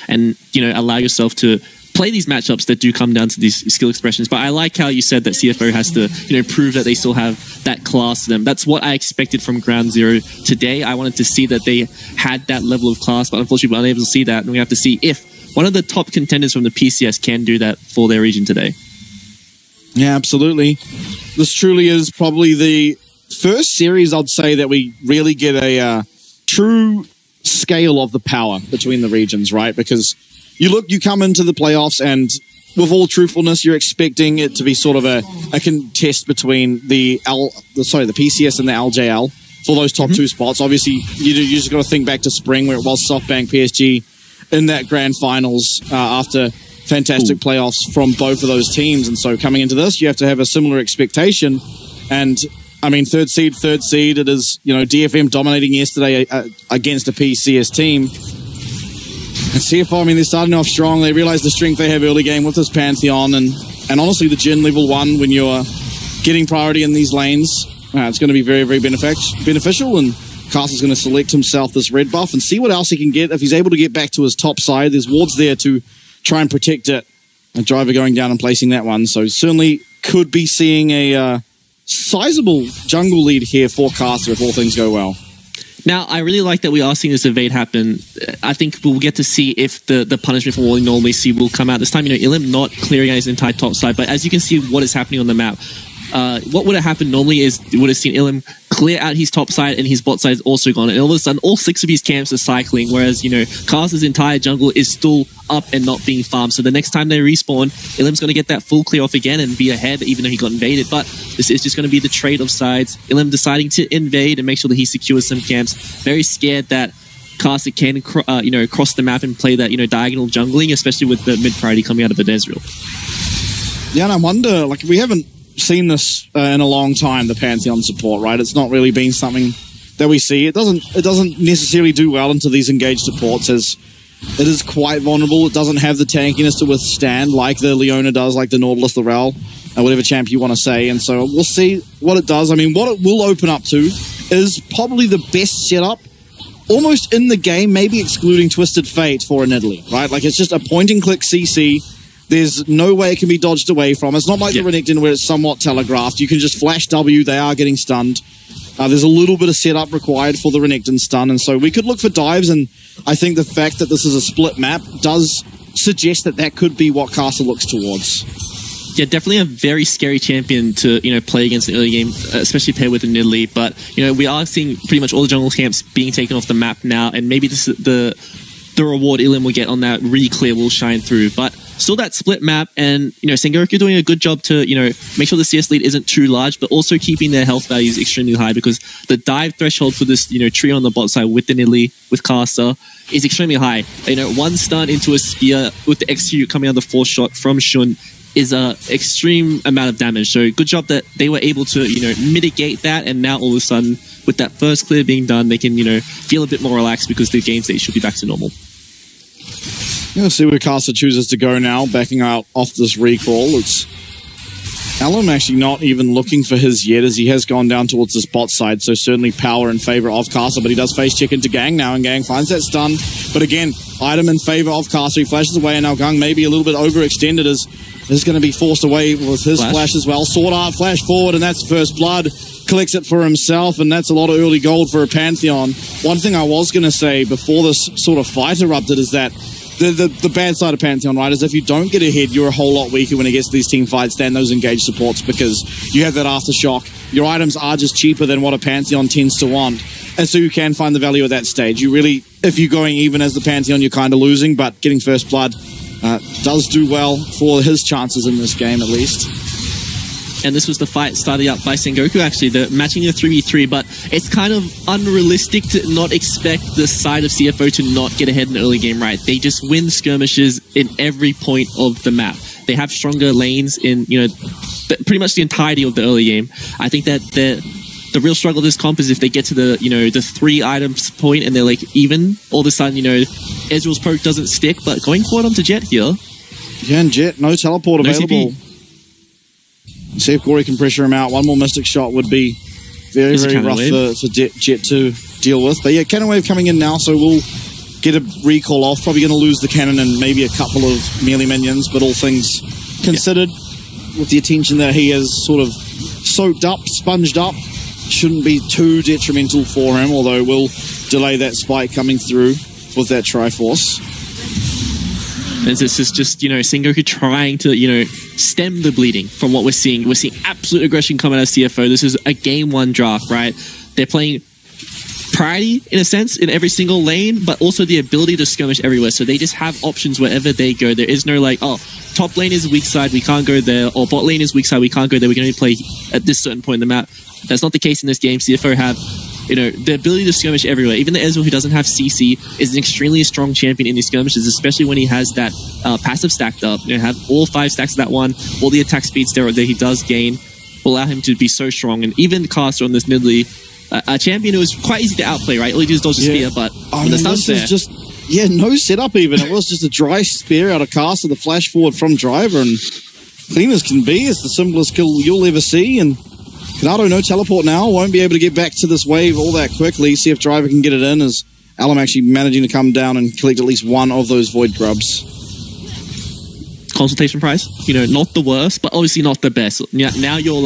and, you know, allow yourself to play these matchups that do come down to these skill expressions. But I like how you said that CFO has to, you know, prove that they still have that class to them. That's what I expected from Ground Zero today. I wanted to see that they had that level of class, but unfortunately we're unable to see that, and we have to see if one of the top contenders from the PCS can do that for their region today. Yeah, absolutely. This truly is probably the first series, I'd say, that we really get a true scale of the power between the regions, right? Because you come into the playoffs, and with all truthfulness, you're expecting it to be sort of a contest between the PCS and the LJL for those top two spots. Obviously, you just got to think back to spring where it was SoftBank PSG in that grand finals after fantastic playoffs from both of those teams. And so coming into this, you have to have a similar expectation. And I mean, third seed, it is, you know, DFM dominating yesterday against a PCS team. And CFO, I mean, they're starting off strong. They realize the strength they have early game with this Pantheon. And honestly, the Jhin level 1, when you're getting priority in these lanes, it's going to be very, very beneficial. And Castle's going to select himself this red buff and see what else he can get. If he's able to get back to his top side, there's wards there to try and protect it. A driver going down and placing that one. So certainly could be seeing a sizable jungle lead here for Caster if all things go well. Now, I really like that we are seeing this evade happen. I think we'll get to see if the punishment from what we normally see will come out. This time, you know, Illim not clearing out his entire top side, but as you can see what is happening on the map, what would have happened normally is you would have seen Illim clear out his top side and his bot side is also gone. And all of a sudden, all 6 of his camps are cycling, whereas, you know, Caster's entire jungle is still up and not being farmed. So the next time they respawn, Illim's going to get that full clear off again and be ahead, even though he got invaded. But this is just going to be the trade of sides. Illim deciding to invade and make sure that he secures some camps. Very scared that Caster can, you know, cross the map and play that, you know, diagonal jungling, especially with the mid priority coming out of Adezreal. Yeah, and I wonder, like, we haven't seen this in a long time, the Pantheon support, right? It's not really been something that we see. It doesn't necessarily do well into these engaged supports, as it is quite vulnerable. It doesn't have the tankiness to withstand like the Leona does, like the Nautilus, the Rel, whatever champ you want to say. And so we'll see what it does. I mean, what it will open up to is probably the best setup almost in the game, maybe excluding Twisted Fate for a Nidalee, right? Like, it's just a point-and-click CC. There's no way it can be dodged away from. It's not like the Renekton where it's somewhat telegraphed. You can just flash W, they are getting stunned. There's a little bit of setup required for the Renekton stun, and so we could look for dives, and I think the fact that this is a split map does suggest that that could be what Caster looks towards. Yeah, definitely a very scary champion to, you know, play against in the early game, especially paired with a Nidalee. But, you know, we are seeing pretty much all the jungle camps being taken off the map now, and maybe this is the reward Illim will get on that really clear will shine through. But still that split map, and, you know, Sengoku doing a good job to, you know, make sure the CS lead isn't too large, but also keeping their health values extremely high, because the dive threshold for this, you know, trio on the bot side with the Nidalee, with Caster, is extremely high. You know, one stun into a spear with the execute coming out the 4th shot from Xun is a extreme amount of damage. So good job that they were able to, you know, mitigate that, and now all of a sudden, with that first clear being done, they can, you know, feel a bit more relaxed because the game state should be back to normal. We'll see where Caster chooses to go now, backing out off this recall. It's Alum actually not even looking for his yet, as he has gone down towards the bot side, so certainly power in favor of Caster, but he does face check into Gang now, and Gang finds that stun. But again, item in favor of Caster. He flashes away, and now Gang maybe a little bit overextended, as is going to be forced away with his flash as well. Sword Art flash forward, and that's First Blood. Collects it for himself, and that's a lot of early gold for a Pantheon. One thing I was going to say before this sort of fight erupted is that the bad side of Pantheon, right, is if you don't get ahead, you're a whole lot weaker when it gets to these team fights than those engaged supports, because you have that aftershock. Your items are just cheaper than what a Pantheon tends to want, and so you can find the value at that stage. You really, if you're going even as the Pantheon, you're kind of losing, but getting First Blood does do well for his chances in this game, at least. And this was the fight started up by Sengoku, actually, the matching the 3v3, but it's kind of unrealistic to not expect the side of CFO to not get ahead in the early game, right? They just win skirmishes in every point of the map. They have stronger lanes in, you know, pretty much the entirety of the early game. I think that the real struggle of this comp is if they get to the, you know, the 3 items point and they're like even, all of a sudden, you know, Ezreal's poke doesn't stick, but going forward onto Jet here. Yeah, and Jet, no teleport available. See if Gory can pressure him out. One more Mystic shot would be very, very rough for Jet to deal with. But yeah, Cannon Wave coming in now, so we'll get a recall off. Probably going to lose the cannon and maybe a couple of melee minions, but all things considered, with the attention that he has sort of soaked up, sponged up, shouldn't be too detrimental for him, although it will delay that spike coming through with that Triforce. And this is just, Sengoku trying to, stem the bleeding from what we're seeing. We're seeing absolute aggression come out of CFO. This is a game 1 draft, right? They're playing priority, in a sense, in every single lane, but also the ability to skirmish everywhere. So they just have options wherever they go. There is no top lane is weak side, we can't go there, or bot lane is weak side, we can't go there, we can only play at this certain point in the map. That's not the case in this game. CFO have the ability to skirmish everywhere. Even the Ezreal, who doesn't have CC, is an extremely strong champion in these skirmishes, especially when he has that passive stacked up. Have all 5 stacks of that one, all the attack speeds that he does gain will allow him to be so strong. And even Caster on this Nidalee, a champion who was quite easy to outplay, right? All he does is dodge the spear, but when the stun's there... no setup even. It was just a dry spear out of Caster, the flash forward from Driver, and clean as can be. It's the simplest kill you'll ever see, and Kanado, no teleport now, won't be able to get back to this wave all that quickly. See if Driver can get it in, as Alum actually managing to come down and collect at least one of those Void Grubs. Consultation price, not the worst, but obviously not the best. Now you're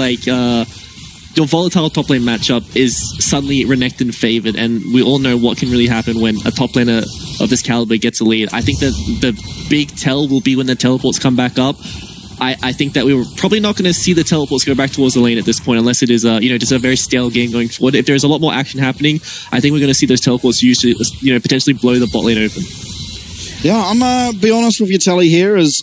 your volatile top lane matchup is suddenly Renekton favored, and we all know what can really happen when a top laner of this caliber gets a lead. I think that the big tell will be when the teleports come back up. I think that we were probably not going to see the teleports go back towards the lane at this point, unless it is just a very stale game going forward. If there's a lot more action happening, I think we're going to see those teleports used to potentially blow the bot lane open. Yeah, I'm be honest with you, Telly, here, as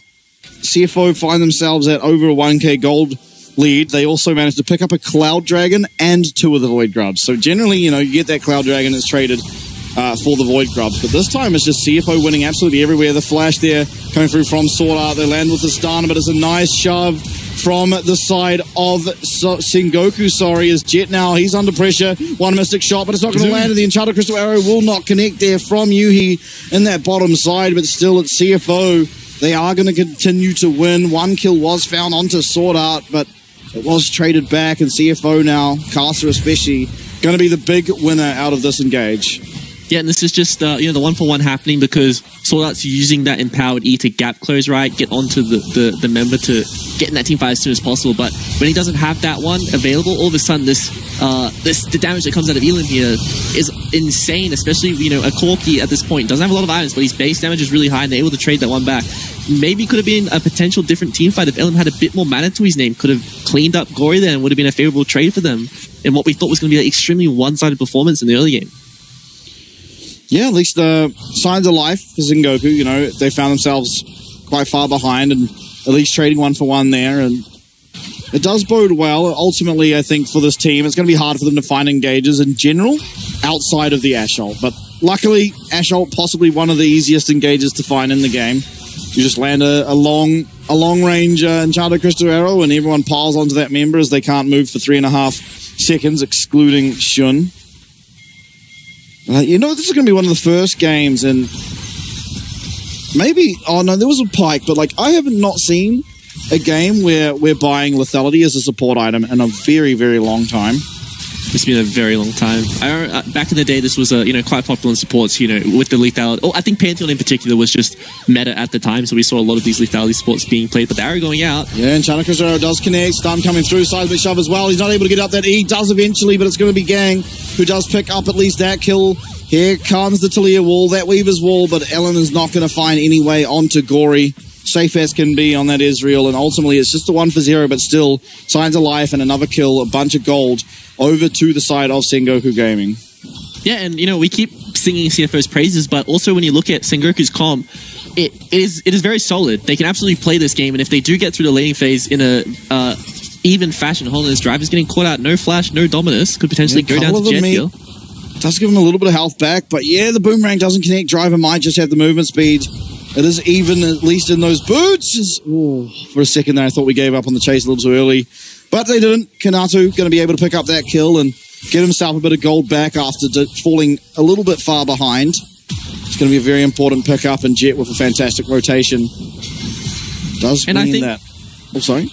CFO find themselves at over a 1k gold lead. They also managed to pick up a Cloud Dragon and 2 of the Void Grubs. So generally, you get that Cloud Dragon, it's traded for the Void Grubs. But this time it's just CFO winning absolutely everywhere. The flash there coming through from Sword Art. They land with the stun, but it's a nice shove from the side of Sengoku, as Jet now, he's under pressure. One Mystic shot, but it's not going to land. And the Enchanted Crystal Arrow will not connect there from Yuhi in that bottom side, but still it's CFO. They are going to continue to win. 1 kill was found onto Sword Art, but it was traded back, and CFO now, Caster especially, going to be the big winner out of this engage. Yeah, and this is just the 1-for-1 happening because Sword Art's using that empowered E to gap close, right? Get onto the member to get in that team fight as soon as possible. But when he doesn't have that one available, all of a sudden the damage that comes out of Elam here is insane. Especially a Corki at this point doesn't have a lot of items, but his base damage is really high, and they're able to trade that one back. Maybe could have been a potential different team fight if Elam had a bit more mana to his name. Could have cleaned up Gory there and would have been a favorable trade for them in what we thought was going to be an extremely one-sided performance in the early game. Yeah, at least signs of life for Sengoku. They found themselves quite far behind and at least trading 1-for-1 there. And it does bode well. Ultimately, I think, for this team, it's going to be hard for them to find engages in general outside of the Ashe ult. But luckily, Ashe ult possibly one of the easiest engages to find in the game. You just land a long-range Enchanted Crystal Arrow and everyone piles onto that member as they can't move for 3.5 seconds, excluding Shun. This is going to be one of the first games, and maybe, there was a Pyke, but I haven't not seen a game where we're buying lethality as a support item in a very, very long time. It's been a very long time. I remember, back in the day, this was quite popular in supports, with the lethality. Oh, I think Pantheon in particular was just meta at the time, so we saw a lot of these lethality supports being played, but the arrow going out. Yeah, and Enchanted Crystal Arrow does connect. Stun coming through, seismic shove as well. He's not able to get up that E. Does eventually, but it's going to be Gang who does pick up at least that kill. Here comes the Talia wall, that Weaver's wall, but Ellen is not going to find any way onto Gory. Safe as can be on that Ezreal, and ultimately it's just a 1-for-0, but still signs of life and another kill, a bunch of gold over to the side of Sengoku Gaming. Yeah, and we keep singing CFO's praises, but also when you look at Sengoku's comp, it is very solid. They can absolutely play this game, and if they do get through the laning phase in a even fashion, Holland's Drive is getting caught out. No flash, no Dominus, could potentially go down to Jet here. Does give him a little bit of health back, but yeah, the Boomerang doesn't connect. Driver might just have the movement speed. It is even, at least in those boots. For a second there, I thought we gave up on the chase a little too early. But they didn't. Kanatu going to be able to pick up that kill and get himself a bit of gold back after falling a little bit far behind. It's going to be a very important pickup, and Jet with a fantastic rotation does mean that. Oh, sorry.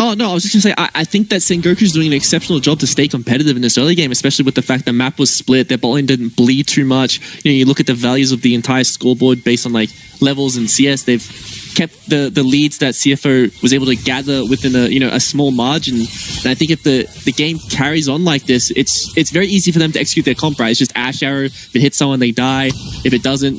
Oh, no, I was just going to say, I think that Sengoku's doing an exceptional job to stay competitive in this early game, especially with the fact the map was split, their bot lane didn't bleed too much. You know, you look at the values of the entire scoreboard based on, like, levels and CS, they've kept the leads that CFO was able to gather within a small margin. And I think if the game carries on like this, it's very easy for them to execute their comp, right? It's just Ash Arrow. If it hits someone, they die. If it doesn't,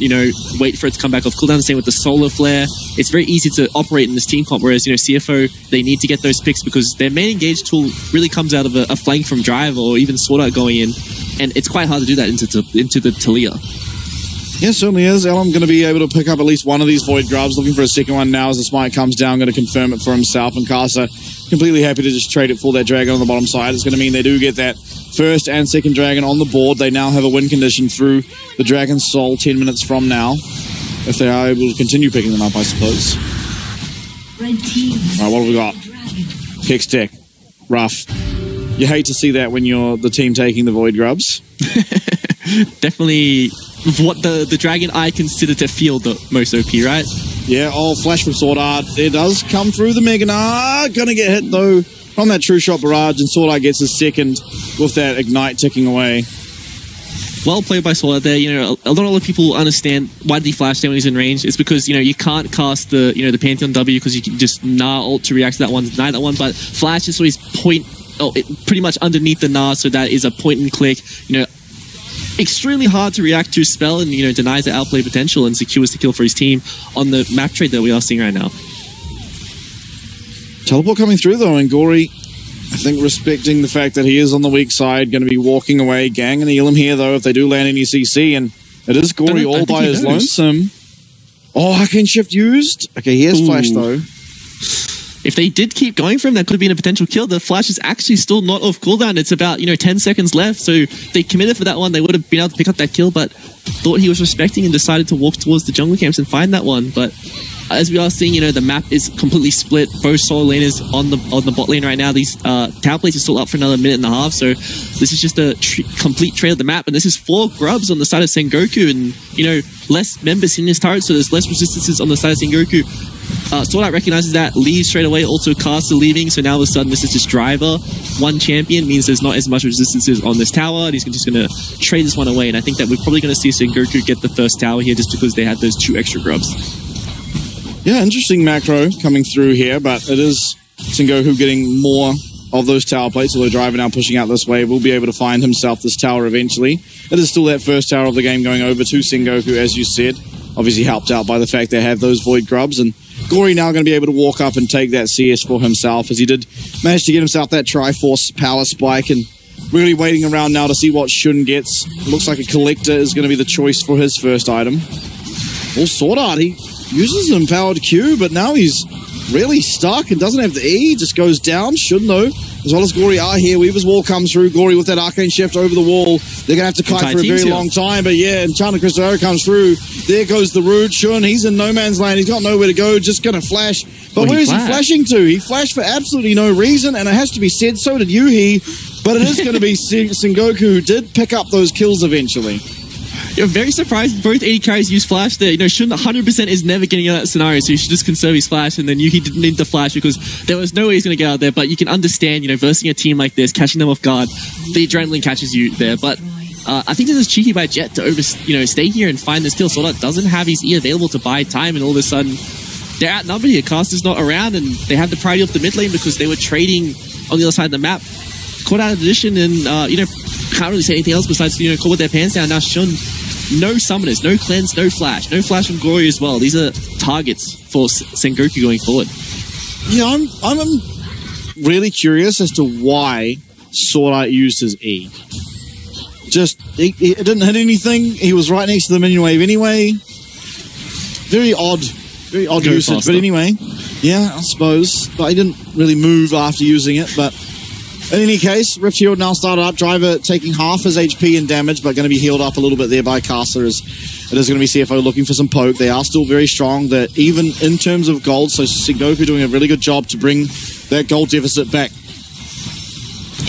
wait for it to come back off cooldown. Same with the Solar Flare. It's very easy to operate in this team comp, whereas, CFO, they need to get those picks because their main engage tool really comes out of a flank from Drive or even Sword Art going in, and it's quite hard to do that into the Taliyah. Yeah, certainly is. Elam going to be able to pick up at least one of these Void Grubs, looking for a second one now as the smite comes down, going to confirm it for himself, and Casa completely happy to just trade it for that Dragon on the bottom side. It's going to mean they do get that first and second Dragon on the board. They now have a win condition through the Dragon's Soul 10 minutes from now, if they are able to continue picking them up, I suppose. Alright, what have we got? Pick stick. Rough. You hate to see that when you're the team taking the Void Grubs. Definitely what the Dragon I consider to feel the most OP, right? Yeah, flash from Sword Art. It does come through the Mega Gnar. Gonna get hit, though, from that True Shot Barrage, and Sword Art gets his second with that Ignite ticking away. Well played by Sword Art there. A lot of people understand why did he flash there when he's in range. It's because, you can't cast the Pantheon W because you can just Gnar ult to react to that one, deny that one, but flash is always pretty much underneath the Gnar, so that is a point and click, extremely hard to react to spell, and denies the outplay potential and secures the kill for his team on the map trade that we are seeing right now. Teleport coming through though, and Gory, I think, respecting the fact that he is on the weak side, going to be walking away. Gang and Elam here though, if they do land any CC, and it is Gory all by his lonesome. Oh, Arcane Shift used. Okay, he has flash though. If they did keep going for him, that could have been a potential kill. The flash is actually still not off cooldown. It's about 10 seconds left, so if they committed for that one, they would have been able to pick up that kill, but thought he was respecting and decided to walk towards the jungle camps and find that one. But as we are seeing, the map is completely split. Both solo laners on the bot lane right now. These tower plates are still up for another minute and a half, so this is just a complete trade of the map, and this is 4 grubs on the side of Sengoku, and less members in his turret, so there's less resistances on the side of Sengoku. Sword Art recognizes that, leaves straight away, also Caster leaving, so now all of a sudden this is just Driver. One champion means there's not as much resistances on this tower, and he's just going to trade this one away, and I think that we're probably going to see Sengoku get the first tower here just because they had those 2 extra grubs. Yeah, interesting macro coming through here, but it is Sengoku getting more of those tower plates, although Driver now pushing out this way will be able to find himself this tower eventually. It is still that first tower of the game going over to Sengoku, as you said. Obviously helped out by the fact they have those Void Grubs, and Gory now going to be able to walk up and take that CS for himself, as he did manage to get himself that Triforce power spike, and really waiting around now to see what Shun gets. Looks like a Collector is going to be the choice for his first item. Well, Sword Art, he uses an Empowered Q, but now he's really stuck and doesn't have the E, just goes down. Shun, though, as well as Gory are here. Weaver's Wall comes through. Gory with that Arcane Shift over the wall. They're going to have to kite for a very long time, but yeah, Enchanted Crystal Arrow comes through. There goes the Root. Shun, he's in no man's land. He's got nowhere to go, just going to flash. But where is he flashing to? He flashed for absolutely no reason, and it has to be said, so did Yuhi, but it is going to be Sengoku who did pick up those kills eventually. You're very surprised both AD carries use flash there. Shun 100% is never getting out of that scenario, so you should just conserve his flash, and then Yuhi didn't need the flash because there was no way he's going to get out there, but you can understand, versing a team like this, catching them off guard, the adrenaline catches you there, but I think this is cheeky by Jet to stay here and find this kill. Sword Art doesn't have his E available to buy time, and all of a sudden, they're outnumbered here. Caster's not around, and they have the priority of the mid lane because they were trading on the other side of the map. Caught out of position, and, can't really say anything else besides, call with their pants down. Now Shun, no summoners, no cleanse, no flash from Gory as well. These are targets for Sengoku going forward. Yeah, I'm really curious as to why Sword Art used his E. Just, it didn't hit anything. He was right next to the minion wave anyway. Very odd usage, faster. But anyway, yeah, I suppose. But he didn't really move after using it, but in any case, Rift Herald now started up. Driver taking half his HP in damage, but going to be healed up a little bit there by Caster, as it is going to be CFO looking for some poke. They are still very strong, that even in terms of gold, so Sengoku doing a really good job to bring that gold deficit back.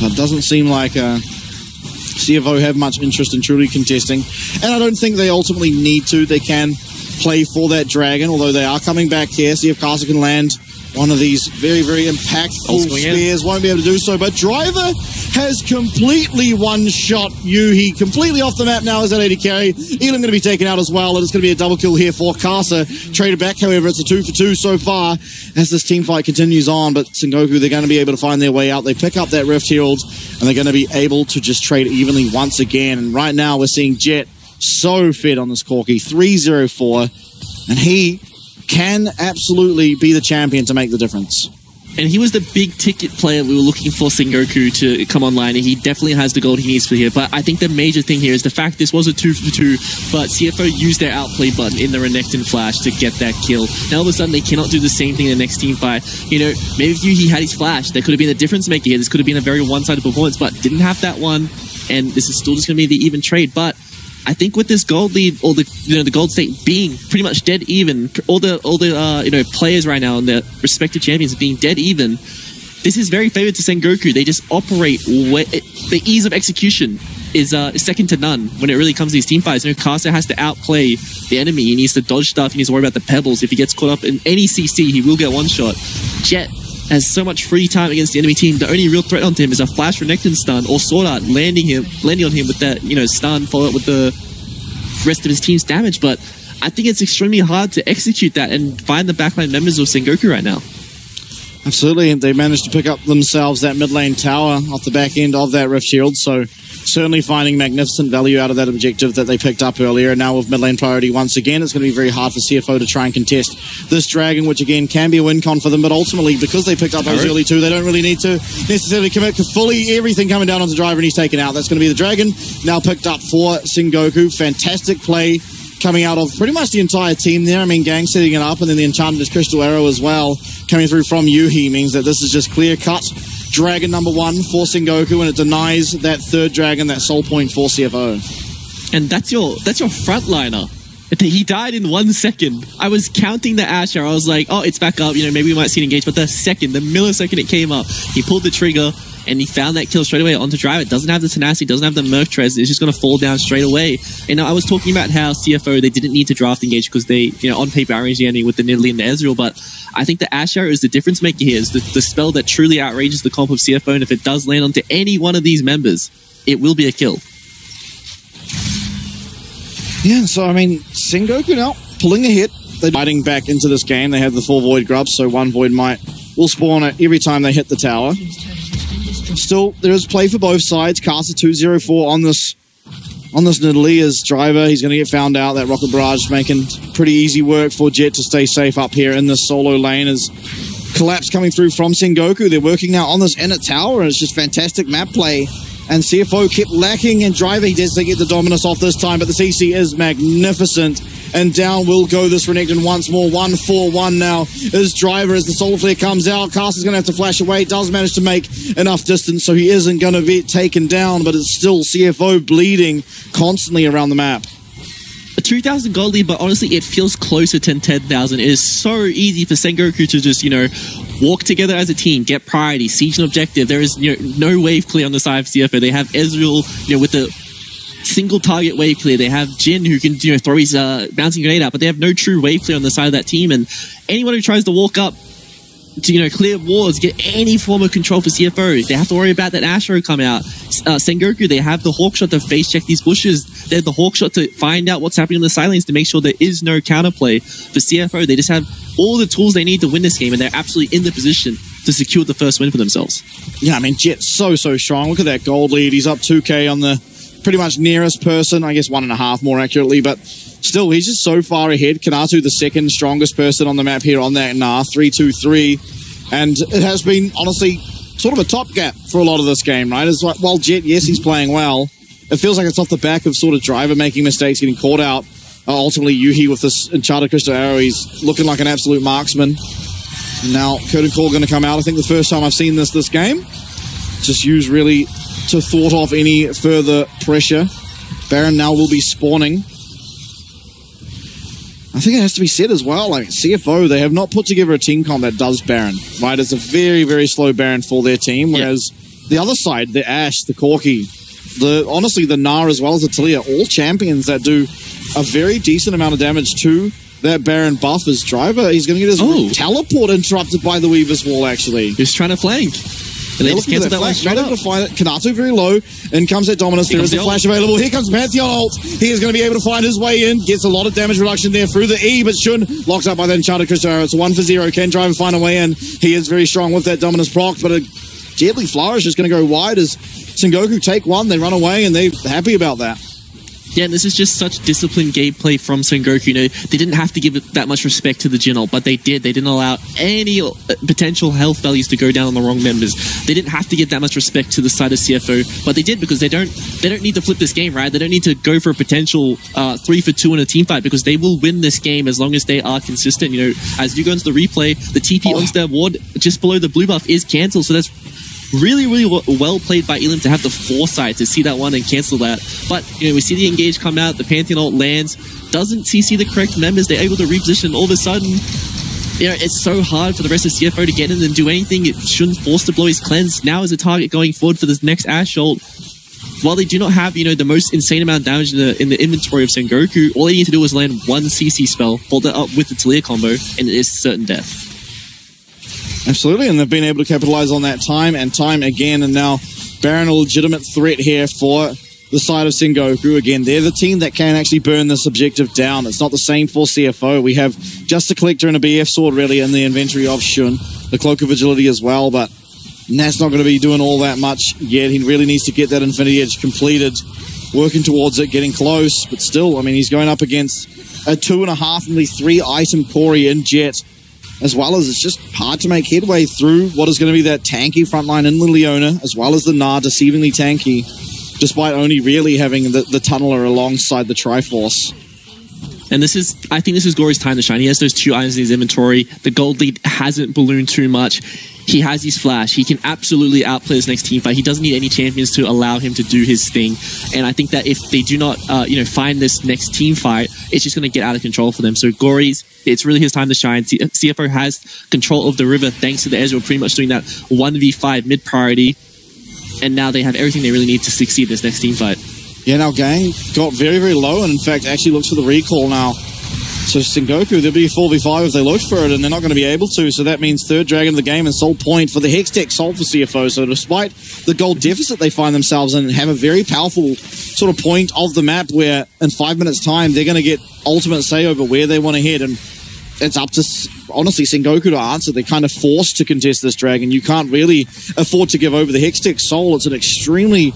But it doesn't seem like CFO have much interest in truly contesting, and I don't think they ultimately need to. They can play for that dragon, although they are coming back here. See if Kasa can land one of these very, very impactful spears. Won't be able to do so, but Driver has completely one-shot Yuhi. Completely off the map now is that AD carry. Elam going to be taken out as well, and it's going to be a double kill here for Kasa. Traded back, however, it's a 2-for-2 so far as this team fight continues on, but Sengoku, they're going to be able to find their way out. They pick up that Rift Herald, and they're going to be able to just trade evenly once again. And right now, we're seeing Jet so fed on this Corki. 3-0-4, and he can absolutely be the champion to make the difference. And he was the big ticket player we were looking for Sengoku to come online, and he definitely has the gold he needs for here. But I think the major thing here is the fact this was a 2-for-2, but CFO used their outplay button in the Renekton flash to get that kill. Now all of a sudden they cannot do the same thing in the next team fight. You know, maybe if Yuhi had his flash, there could have been a difference maker here. This could have been a very one-sided performance, but didn't have that one, and this is still just going to be the even trade. But I think with this gold lead, or the gold state being pretty much dead even, all the players right now and their respective champions being dead even, this is very favored to Sengoku. They just operate the ease of execution is second to none when it really comes to these team fights. You know, Kasa has to outplay the enemy. He needs to dodge stuff. He needs to worry about the pebbles. If he gets caught up in any CC, he will get one shot. Jet has so much free time against the enemy team. The only real threat onto him is a flash Renekton stun or Sword Art landing on him with that, stun, follow up with the rest of his team's damage. But I think it's extremely hard to execute that and find the backline members of Sengoku right now. Absolutely, and they managed to pick up themselves that mid lane tower off the back end of that Rift Shield, so certainly finding magnificent value out of that objective that they picked up earlier. And now with mid lane priority once again, it's going to be very hard for CFO to try and contest this dragon, which again can be a win con for them, but ultimately because they picked up those early two, they don't really need to necessarily commit fully everything coming down onto Driver, and he's taken out. That's going to be the dragon now picked up for Sengoku. Fantastic play coming out of pretty much the entire team there. I mean, Gang setting it up, and then the Enchanted Crystal Arrow as well coming through from Yuhi means that this is just clear cut dragon number one for Sengoku, and it denies that third dragon, that soul point for CFO. And that's your frontliner. He died in 1 second. I was counting the Ash Arrow. I was like, oh, it's back up. Maybe we might see an engage. But the millisecond it came up, he pulled the trigger, and he found that kill straight away onto Driver. It doesn't have the tenacity, doesn't have the Merc Trez. It's just going to fall down straight away. And I was talking about how CFO, they didn't need to draft engage because they, on paper, arranged the ending with the Nidalee and the Ezreal. But I think the Ash Arrow is the difference maker here. It's the spell that truly outrages the comp of CFO. And if it does land onto any one of these members, it will be a kill. Yeah, so I mean, Sengoku now pulling ahead. They're fighting back into this game. They have the 4 Void grubs, so 1 Void will spawn it every time they hit the tower. Still, there is play for both sides. Kasa 2-0-4 on this Nidalee as Driver. He's going to get found out. That Rocket Barrage making pretty easy work for Jet to stay safe up here in this solo lane as collapse coming through from Sengoku. They're working now on this inner tower, and it's just fantastic map play. And CFO kept lacking, and Driver, he does get the Dominus off this time, but the CC is magnificent. And down will go this Renekton once more. 1-4-1 now is Driver as the Solar Flare comes out. Caster's going to have to flash away. Does manage to make enough distance, so he isn't going to be taken down, but it's still CFO bleeding constantly around the map. A 2,000 gold lead, but honestly, it feels closer to 10,000. It is so easy for Sengoku to just, walk together as a team, get priority, siege an objective. There is no wave clear on the side of CFO. They have Ezreal, with the single target wave clear. They have Jin who can throw his bouncing grenade out, but they have no true wave clear on the side of that team. And anyone who tries to walk up to clear wards, get any form of control for CFO, they have to worry about that Ashro come out. Sengoku, they have the Hawkshot to face check these bushes. They have the Hawkshot to find out what's happening in the sidelines to make sure there is no counterplay for CFO. They just have all the tools they need to win this game, and they're absolutely in the position to secure the first win for themselves. Yeah, I mean, Jet's so strong. Look at that gold lead. He's up 2k on the pretty much nearest person, I guess 1.5 more accurately, but still, he's just so far ahead. Kanatu, the second strongest person on the map here on that Nah, 3-2-3. And it has been, honestly, sort of a top gap for a lot of this game, right? It's like, while Jet, yes, he's playing well, it feels like it's off the back of sort of Driver making mistakes, getting caught out. Ultimately, Yuhi with this Enchanted Crystal Arrow, he's looking like an absolute marksman. And now, Curtain Call going to come out. I think the first time I've seen this game. Just use really to thwart off any further pressure. Baron now will be spawning. I think it has to be said as well, like CFO, they have not put together a team comp that does Baron, right? It's a very slow Baron for their team, whereas the other side, the Ashe, the Corki, honestly, the Gnar as well as the Taliyah, all champions that do a very decent amount of damage to that Baron buff as driver. He's going to get his teleport interrupted by the Weaver's Wall, actually. He's trying to flank. And they just cancel that one straight up. Not able to find it. Kanato very low. In comes that Dominus. There is a flash available. Here comes Pantheon ult. He is going to be able to find his way in. Gets a lot of damage reduction there through the E, but Shun locked up by that Enchanted Crystal Arrow. It's 1-0. Can Driver find a way in? He is very strong with that Dominus proc, but a Deadly Flourish is going to go wide as Sengoku take one. They run away, and they're happy about that. Yeah, and this is just such disciplined gameplay from Sengoku. You know, they didn't have to give it that much respect to the Jin ult, but they did. They didn't allow any potential health values to go down on the wrong members. They didn't have to give that much respect to the side of CFO, but they did because they don't need to flip this game, right? They don't need to go for a potential 3-for-2 in a team fight because they will win this game as long as they are consistent. You know, as you go into the replay, the TP onto their ward just below the blue buff is cancelled, so that's really, really well played by Elim to have the foresight to see that one and cancel that. But, you know, we see the engage come out, the Pantheon ult lands, doesn't CC the correct members, they're able to reposition. All of a sudden, you know, it's so hard for the rest of CFO to get in and do anything. It shouldn't force to blow his cleanse. Now is a target going forward for this next Ashe ult. While they do not have, you know, the most insane amount of damage in the inventory of Sengoku, all they need to do is land one CC spell, hold that up with the Talia combo, and it is certain death. Absolutely, and they've been able to capitalize on that time and time again, and now Baron a legitimate threat here for the side of Sengoku. Again, they're the team that can actually burn this objective down. It's not the same for CFO. We have just a Collector and a BF Sword really in the inventory of Shun, the Cloak of Agility as well, but Nat's not going to be doing all that much yet. He really needs to get that Infinity Edge completed, working towards it, getting close, but still, I mean, he's going up against a 2.5, nearly 3 item Corey in Jet, as well as it's just hard to make headway through what is going to be that tanky frontline in Leona, as well as the Gnar deceivingly tanky, despite only really having the Tunneler alongside the Triforce. And I think this is Gory's time to shine. He has those 2 items in his inventory. The gold lead hasn't ballooned too much. He has his flash. He can absolutely outplay his next team fight. He doesn't need any champions to allow him to do his thing. And I think that if they do not, find this next team fight, it's just going to get out of control for them. So it's really his time to shine. CFO has control of the river thanks to the Ezreal pretty much doing that 1v5 mid priority. And now they have everything they really need to succeed this next team fight. Yeah, now Gang got very, very low, and in fact actually looks for the recall now. So Sengoku, there'll be a 4v5 if they look for it, and they're not going to be able to, so that means third dragon of the game and soul point for the Hextech sold for CFO. So despite the gold deficit they find themselves in, have a very powerful sort of point of the map where in 5 minutes time they're going to get ultimate say over where they want to head, and it's up to, honestly, Sengoku to answer. They're kind of forced to contest this dragon. You can't really afford to give over the Hextech soul. It's an extremely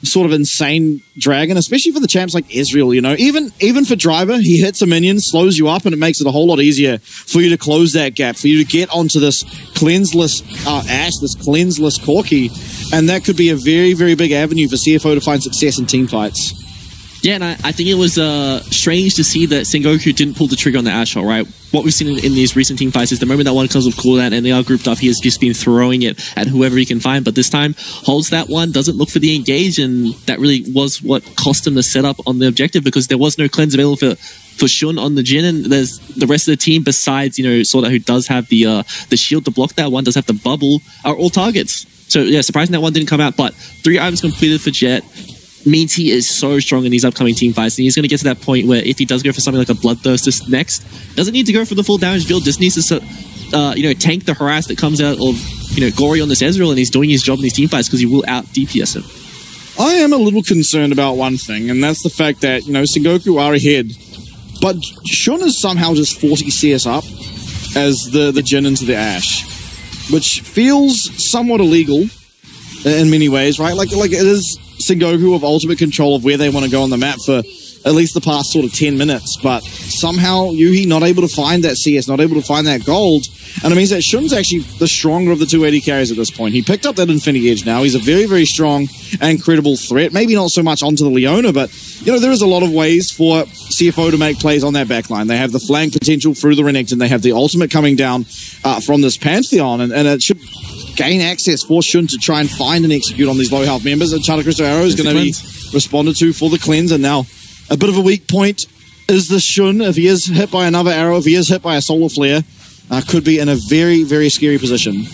sort of insane dragon, especially for the champs like Ezreal, you know. Even for Driver, he hits a minion, slows you up, and it makes it a whole lot easier for you to close that gap, for you to get onto this cleanseless Ashe, this cleanseless Corki, and that could be a very, very big avenue for CFO to find success in team fights. Yeah, and I think it was strange to see that Sengoku didn't pull the trigger on the Ashe ult, right? What we've seen in these recent team fights is the moment that one comes with cooldown and they are grouped up, he has just been throwing it at whoever he can find. But this time, holds that one, doesn't look for the engage, and that really was what cost him the setup on the objective because there was no cleanse available for Shun on the Jin, and there's the rest of the team besides, Sorta, who does have the shield to block that one, does have the bubble, are all targets. So yeah, surprising that one didn't come out, but 3 items completed for Jet means he is so strong in these upcoming team fights, and he's going to get to that point where if he does go for something like a Bloodthirst next, doesn't need to go for the full damage build, just needs to tank the harass that comes out of Gory on this Ezreal, and he's doing his job in these team fights because he will out DPS him. I am a little concerned about one thing, and that's the fact that Sengoku are ahead, but Shun is somehow just 40 CS up as the Jin into the Ashe, which feels somewhat illegal in many ways, right? Like it is Sengoku with ultimate control of where they want to go on the map for at least the past sort of 10 minutes, but somehow Yuhi not able to find that CS, not able to find that gold, and it means that Shun's actually the stronger of the 2 AD carries at this point. He picked up that Infinity Edge now. He's a very, very strong and credible threat. Maybe not so much onto the Leona, but there is a lot of ways for CFO to make plays on that backline. They have the flank potential through the Renekton. They have the ultimate coming down from this Pantheon, and it should gain access for Shun to try and find and execute on these low health members. And Enchanted Crystal Arrow is going to be responded to for the cleanse, and now a bit of a weak point is the Shun. If he is hit by another arrow, if he is hit by a solar flare, could be in a very, very scary position.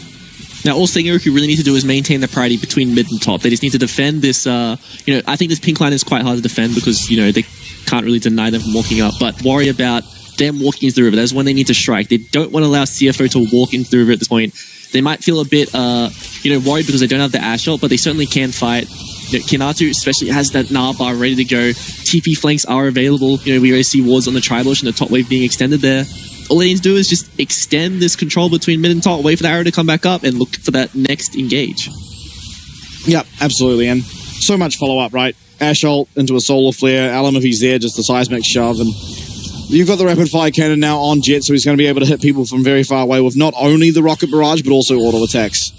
Now, all Sengoku really need to do is maintain the priority between mid and top. They just need to defend this, I think this pink line is quite hard to defend because, they can't really deny them from walking up, but worry about them walking into the river. That's when they need to strike. They don't want to allow CFO to walk into the river at this point. They might feel a bit, worried because they don't have the Ash ult, but they certainly can fight. Kinatu especially has that Gnar bar ready to go. TP flanks are available. We already see wards on the Tribush and the top wave being extended there. All they need to do is just extend this control between mid and top, wait for the arrow to come back up, and look for that next engage. Yep, absolutely. And so much follow-up, right? Ash ult into a solar flare. Alum, if he's there, just a seismic shove. And you've got the rapid fire cannon now on Jet, so he's going to be able to hit people from very far away with not only the rocket barrage, but also auto attacks.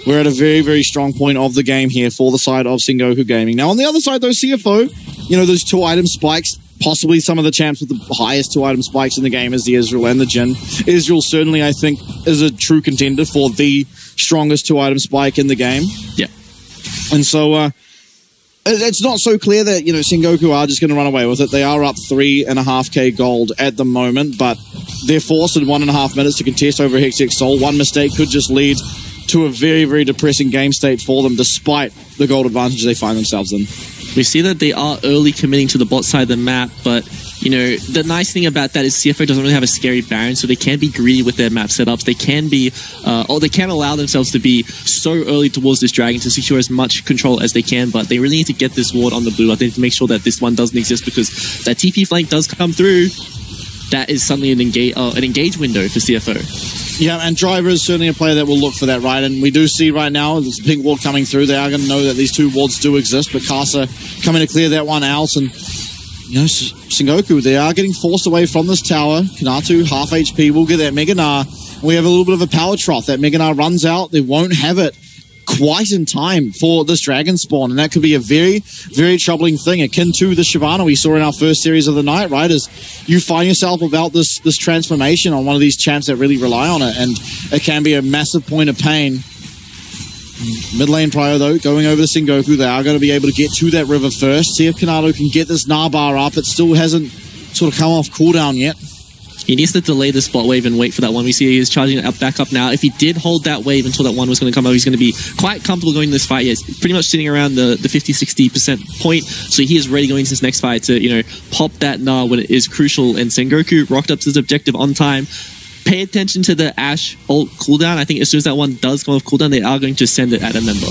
We're at a very, very strong point of the game here for the side of Sengoku Gaming. Now, on the other side, though, CFO, those 2-item spikes, possibly some of the champs with the highest 2-item spikes in the game is the Ezreal and the Jhin. Ezreal certainly, I think, is a true contender for the strongest 2-item spike in the game. Yeah. And so, it's not so clear that, Sengoku are just going to run away with it. They are up 3.5k gold at the moment, but they're forced in 1.5 minutes to contest over Hextech Soul. One mistake could just lead to a very, very depressing game state for them, despite the gold advantage they find themselves in. We see that they are early committing to the bot side of the map, but, the nice thing about that is CFO doesn't really have a scary Baron, so they can be greedy with their map setups. They can be, or they can allow themselves to be so early towards this dragon to secure as much control as they can, but they really need to get this ward on the blue. I think to make sure that this one doesn't exist, because that TP flank does come through. That is suddenly an engage window for CFO. Yeah, and Driver is certainly a player that will look for that, right? And we do see right now, there's a pink ward coming through. They are going to know that these 2 wards do exist, but Kasa coming to clear that one out. And, Sengoku, they are getting forced away from this tower. Kinatu, half HP, will get that Mega Gnar. We have a little bit of a power trough. That Mega Gnar runs out. They won't have it quite in time for this dragon spawn, and that could be a very, very troubling thing, akin to the Shyvana we saw in our first series of the night, right? As you find yourself about this transformation on one of these champs that really rely on it, and it can be a massive point of pain. Mid lane Prio, though, going over to Sengoku. They are going to be able to get to that river first. See if Kanado can get this Gnar bar up. It still hasn't sort of come off cooldown yet. He needs to delay the spot wave and wait for that one. We see he's charging it back up now. If he did hold that wave until that one was going to come out, he's going to be quite comfortable going to this fight. He's pretty much sitting around the 50-60% point, so he is ready going into this next fight to, pop that Gnar when it is crucial. And Sengoku rocked up to his objective on time. Pay attention to the Ash ult cooldown. I think as soon as that one does come off cooldown, they are going to send it at a member.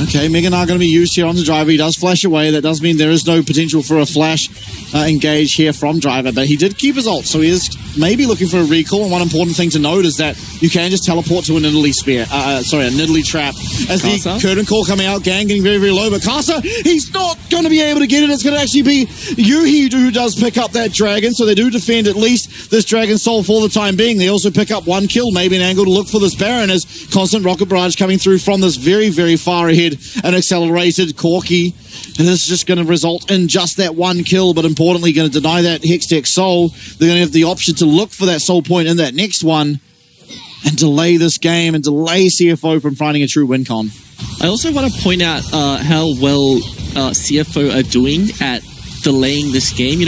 Okay, Mega Gnar going to be used here on the Driver. He does flash away. That does mean there is no potential for a flash engage here from Driver, but he did keep his ult, so he is maybe looking for a recall. And one important thing to note is that you can just teleport to a Nidalee spear. A Nidalee trap. As Kasa? The curtain call coming out, Gang getting very, very low, but Kasa, he's not going to be able to get it. It's going to actually be Yuhi who does pick up that dragon, so they do defend at least this Dragon Soul for the time being. They also pick up one kill, maybe an angle to look for this Baron, as constant rocket barrage coming through from this very, very far ahead and accelerated Corki. And this is just going to result in just that one kill, but importantly going to deny that Hextech Soul. They're going to have the option to look for that soul point in that next one and delay this game and delay CFO from finding a true win con. I also want to point out how well CFO are doing at delaying this game.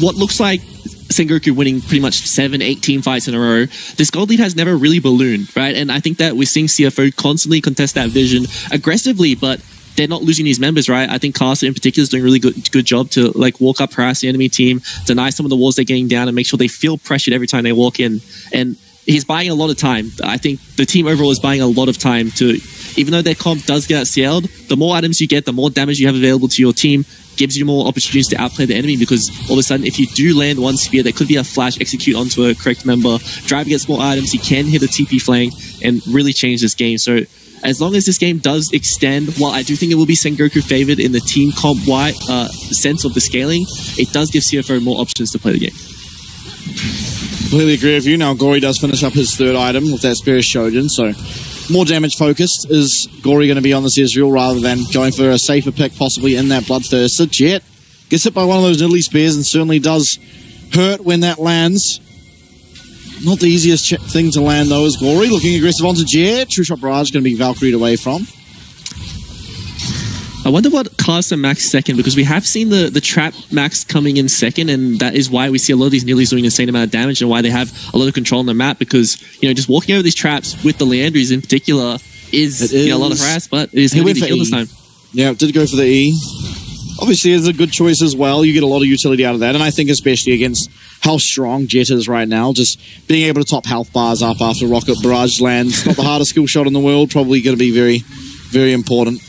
What looks like Sengoku winning pretty much 7-8 team fights in a row, this gold lead has never really ballooned, right? And I think that we're seeing CFO constantly contest that vision aggressively, but they're not losing these members, right? I think Kasa in particular is doing a really good job to walk up, harass the enemy team, deny some of the walls they're getting down, and make sure they feel pressured every time they walk in. And he's buying a lot of time. I think the team overall is buying a lot of time to, even though their comp does get outCL'd, the more items you get, the more damage you have available to your team, gives you more opportunities to outplay the enemy, because all of a sudden, if you do land one spear, there could be a flash execute onto a correct member. Driver gets more items, he can hit a TP flank and really change this game. So as long as this game does extend, while I do think it will be Sengoku favored in the team comp-wide sense of the scaling, it does give CFO more options to play the game. Completely agree with you. Now Gory does finish up his third item with that Spear Shogun, so more damage focused. Is Gory going to be on this Ezreal rather than going for a safer pick possibly in that Bloodthirster? Jet gets hit by one of those Nidalee spears and certainly does hurt when that lands. Not the easiest thing to land though, is Gory looking aggressive onto Jet. True Shot Barrage going to be Valkyried away from. I wonder what Kasa max second, because we have seen the trap max coming in second, and that is why we see a lot of these Nidalees doing an insane amount of damage and why they have a lot of control on the map, because, just walking over these traps with the Leandries in particular is a lot of harass, but it is going to be the kill this time. Yeah, it did go for the E. obviously is a good choice as well. You get a lot of utility out of that, and I think especially against how strong Jet is right now, just being able to top health bars up after Rocket Barrage lands, not the hardest skill shot in the world, probably going to be very, very important.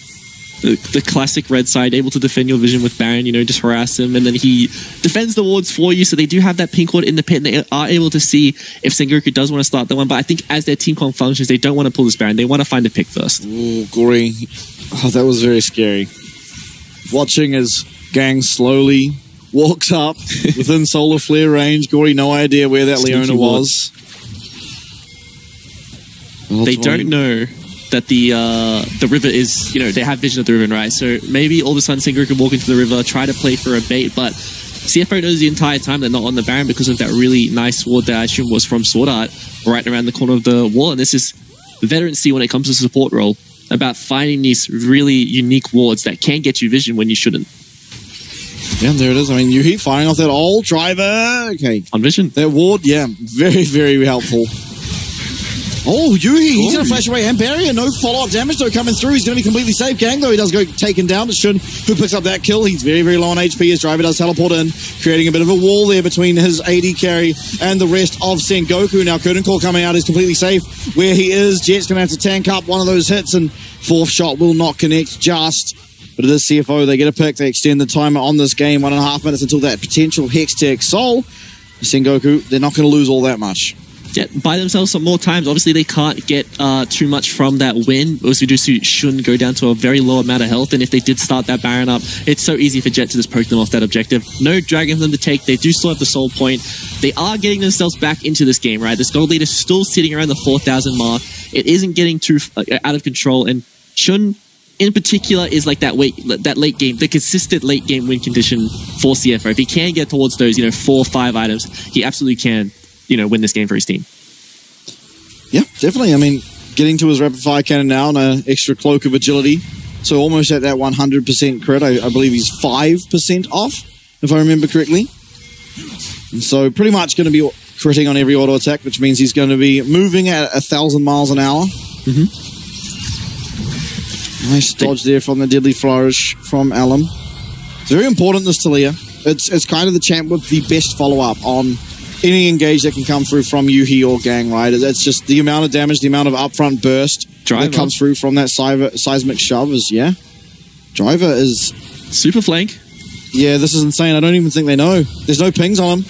The classic red side, able to defend your vision with Baron, just harass him, and then he defends the wards for you, so they do have that pink ward in the pit, and they are able to see if Sengoku does want to start the one, but I think as their team comp functions, they don't want to pull this Baron, they want to find a pick first. Ooh, Gory. Oh, that was very scary. Watching as Gang slowly walks up within solar flare range. Gory, no idea where that Leona was. They don't know that the river is, they have vision of the river, right? So maybe all of a sudden Sengoku can walk into the river, try to play for a bait, but CFO knows the entire time they're not on the Baron because of that really nice ward that I assume was from Sword Art right around the corner of the wall. And this is veterancy when it comes to support role, about finding these really unique wards that can get you vision when you shouldn't. Yeah, there it is. I mean, Yuhi firing off that old driver. Okay. On vision. That ward, yeah, very, very helpful. Oh, Yuhi, he's going to flash away and barrier. No follow-up damage, though, coming through. He's going to be completely safe. Gang, though, he does go taken down. It's Shun who picks up that kill. He's very, very low on HP. His driver does teleport in, creating a bit of a wall there between his AD carry and the rest of Sengoku. Now, Curtain Call coming out is completely safe where he is. Jet's going to have to tank up one of those hits, and fourth shot will not connect just. But it is CFO. They get a pick. They extend the timer on this game. 1.5 minutes until that potential Hextech Soul. Sengoku, they're not going to lose all that much. Yeah, buy themselves some more times. Obviously, they can't get too much from that win. Because we do see Shun go down to a very low amount of health. And if they did start that Baron up, it's so easy for Jet to just poke them off that objective. No dragon for them to take. They do still have the soul point. They are getting themselves back into this game, right? This gold lead is still sitting around the 4,000 mark. It isn't getting too out of control. And Shun, in particular, is like that late game, the consistent late game win condition for CFO. If he can get towards those, 4 or 5 items, he absolutely can, win this game for his team. Yeah, definitely. I mean, getting to his rapid fire cannon now and an extra cloak of agility. So almost at that 100% crit. I believe he's 5% off, if I remember correctly. And so pretty much going to be critting on every auto attack, which means he's going to be moving at 1,000 miles an hour. Nice dodge there from the Deadly Flourish from Alum. It's very important, this Taliyah. It's kind of the champ with the best follow-up on any engage that can come through from Yuhi or Gang, right? It's just the amount of damage, the amount of upfront burst that comes through from that seismic shove is, yeah. Driver is... super flank. Yeah, this is insane. I don't even think they know. There's no pings on him.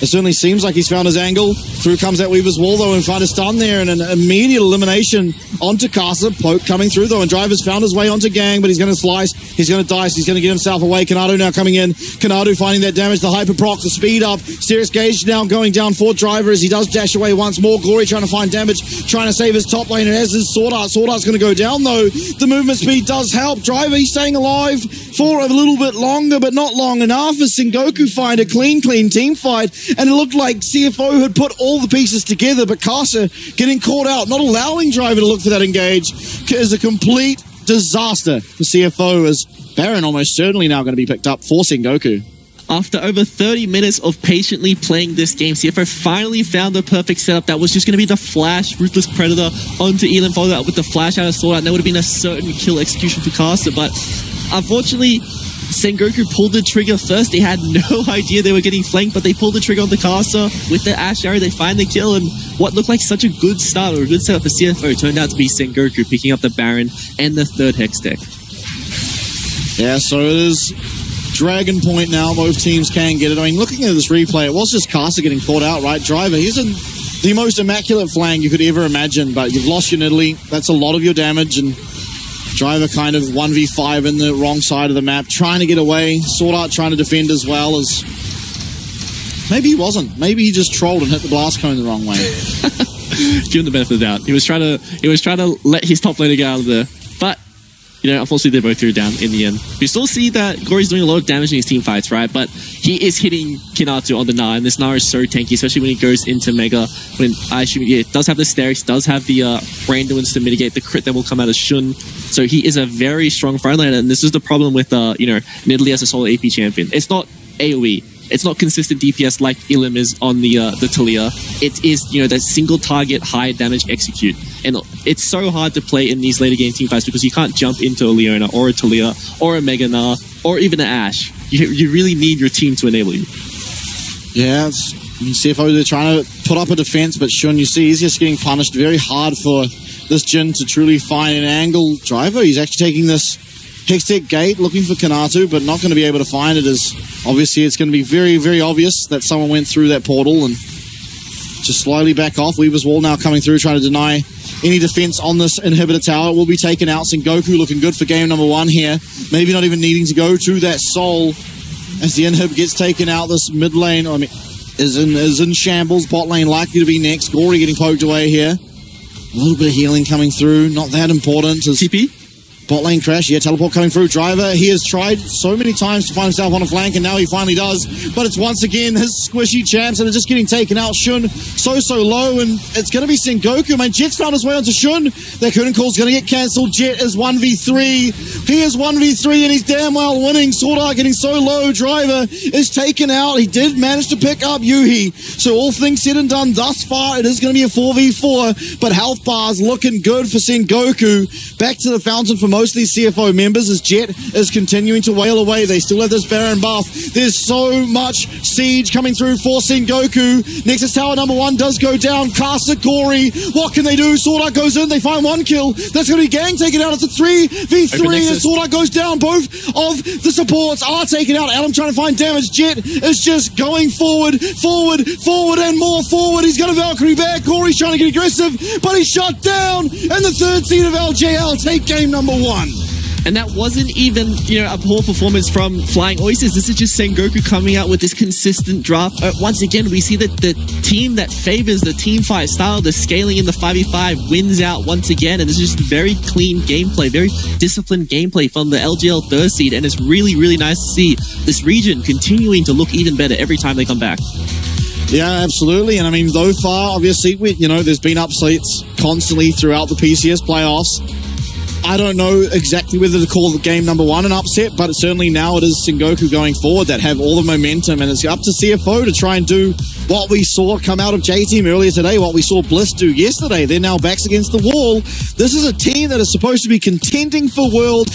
It certainly seems like he's found his angle. Through comes that Weaver's Wall, though, and find a stun there, and an immediate elimination onto Casa. Poke coming through, though, and Driver's found his way onto Gang, but he's going to slice, he's going to dice, he's going to get himself away. Kanado now coming in. Kanado finding that damage, the hyper proc, the speed up. Serious Gauge now going down for Driver as he does dash away once more. Glory trying to find damage, trying to save his top lane, and as his Sword Art. Sword Art's going to go down, though. The movement speed does help. Driver, he's staying alive for a little bit longer, but not long enough as Sengoku find a clean team fight, and it looked like CFO had put all the pieces together, but Casa getting caught out, not allowing Driver to look for that engage is a complete disaster for CFO, as Baron almost certainly now going to be picked up for Sengoku. After over 30 minutes of patiently playing this game, CFO finally found the perfect setup that was just going to be the flash Ruthless Predator onto Elam, followed up with the flash out of Sword Art, and that would have been a certain kill execution for Casa, but unfortunately Sengoku pulled the trigger first. They had no idea they were getting flanked, but they pulled the trigger on the Casa with the Ash Arrow. They find the kill, and what looked like such a good start or a good setup for CFO turned out to be Sengoku picking up the Baron and the third Hextech. Yeah, so it is Dragon Point now. Both teams can get it. I mean, looking at this replay, it was just Casa getting caught out, right? Driver, he's in the most immaculate flank you could ever imagine, but you've lost your Nidalee. That's a lot of your damage, and Driver kind of 1v5 in the wrong side of the map, trying to get away. Sword Art trying to defend as well as... Maybe he wasn't. Maybe he just trolled and hit the blast cone the wrong way. Give him the benefit of the doubt. He was trying to let his top laner get out of there. But, unfortunately they both threw it down in the end. We still see that Gory's doing a lot of damage in his team fights, right? But he is hitting Kinatu on the Gnar, and this Gnar is so tanky, especially when he goes into Mega. When I assume it does have the Sterix, does have the Brandewins to mitigate the crit that will come out of Shun. So he is a very strong frontlaner, and this is the problem with Nidalee as a solo AP champion. It's not AoE. It's not consistent DPS like Ilum is on the Taliyah. It is, that single target high damage execute. And it's so hard to play in these later game team fights because you can't jump into a Leona or a Taliyah or a Mega Gnar or even an Ashe. You really need your team to enable you. Yeah, CFO, they're trying to put up a defense, but Shun, you see, he's just getting punished very hard for this Jhin to truly find an angle. Driver, he's actually taking this Hextech gate, looking for Kanatu, but not going to be able to find it, as obviously it's going to be very, very obvious that someone went through that portal and just slowly back off. Weaver's Wall now coming through, trying to deny any defense on this inhibitor tower. It will be taken out. Sengoku looking good for game number 1 here. Maybe not even needing to go to that soul as the inhib gets taken out. This mid lane, is in shambles. Bot lane likely to be next. Gory getting poked away here. A little bit of healing coming through. Not that important. TP? Bot lane crash, yeah, teleport coming through. Driver, he has tried so many times to find himself on a flank, and now he finally does. But it's once again his squishy champs that are just getting taken out. Shun so low, and it's going to be Sengoku. Man, Jet's found his way onto Shun. That curtain call's going to get cancelled. Jet is 1v3. He is 1v3, and he's damn well winning. Sword Art getting so low. Driver is taken out. He did manage to pick up Yuhi. So all things said and done thus far, it is going to be a 4v4, but health bars looking good for Sengoku. Back to the fountain for most of these CFO members as Jet is continuing to wail away. They still have this Baron buff. There's so much siege coming through for Sengoku. Nexus Tower number 1 does go down. Kasa, Gory, what can they do? Sword Art goes in. They find 1 kill. That's going to be Gang taken out. It's a 3v3 and Sword Art goes down. Both of the supports are taken out. Adam trying to find damage. Jet is just going forward, and more forward. He's got a Valkyrie back. Gory's trying to get aggressive, but he's shot down. And the 3rd seed of LJL take game number 1. And that wasn't even, a poor performance from Flying Oysters. This is just Sengoku coming out with this consistent draft. Once again, we see that the team that favors the team fight style, the scaling in the 5v5, wins out once again. And this is just very clean gameplay, very disciplined gameplay from the LGL 3rd seed. And it's really, really nice to see this region continuing to look even better every time they come back. Yeah, absolutely. And I mean, so far, obviously, there's been upsets constantly throughout the PCS playoffs. I don't know exactly whether to call the game number 1 an upset, but certainly now it is Sengoku going forward that have all the momentum, and it's up to CFO to try and do what we saw come out of J-Team earlier today, what we saw Bliss do yesterday. They're now backs against the wall. This is a team that is supposed to be contending for World